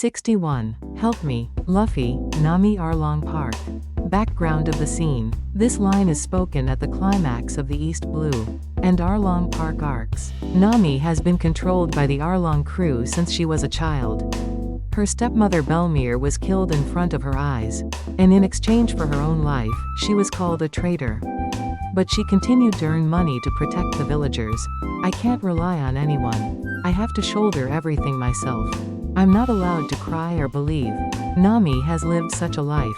61. Help me, Luffy, Nami Arlong Park. Background of the scene. This line is spoken at the climax of the East Blue and Arlong Park arcs. Nami has been controlled by the Arlong crew since she was a child. Her stepmother Belmere was killed in front of her eyes, and in exchange for her own life, she was called a traitor. But she continued to earn money to protect the villagers. I can't rely on anyone. I have to shoulder everything myself. I'm not allowed to cry or believe. Nami has lived such a life.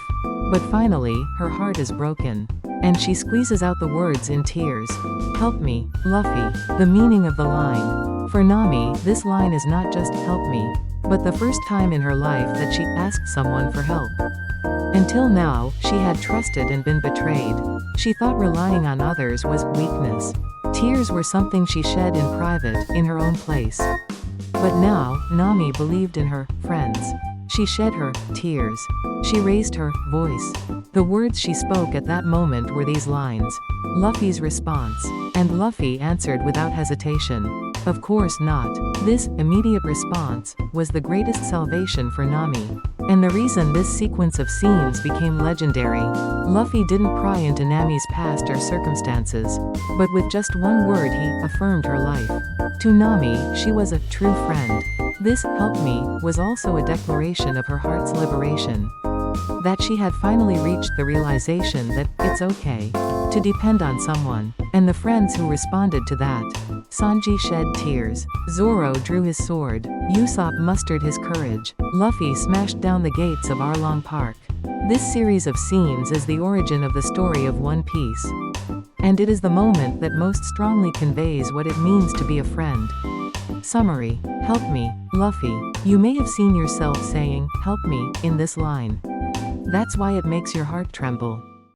But finally, her heart is broken. And she squeezes out the words in tears. Help me, Luffy. The meaning of the line. For Nami, this line is not just help me, but the first time in her life that she asked someone for help. Until now, she had trusted and been betrayed. She thought relying on others was weakness. Tears were something she shed in private, in her own place. But now, Nami believed in her friends. She shed her tears. She raised her voice. The words she spoke at that moment were these lines. Luffy's response. And Luffy answered without hesitation. Of course not. This immediate response was the greatest salvation for Nami. And the reason this sequence of scenes became legendary. Luffy didn't pry into Nami's past or circumstances, but with just one word he affirmed her life. To Nami, she was a true friend. This help me was also a declaration of her heart's liberation. That she had finally reached the realization that it's okay to depend on someone, and the friends who responded to that. Sanji shed tears. Zoro drew his sword. Usopp mustered his courage. Luffy smashed down the gates of Arlong Park. This series of scenes is the origin of the story of One Piece. And it is the moment that most strongly conveys what it means to be a friend. Summary. Help me, Luffy. You may have seen yourself saying, help me, in this line. That's why it makes your heart tremble.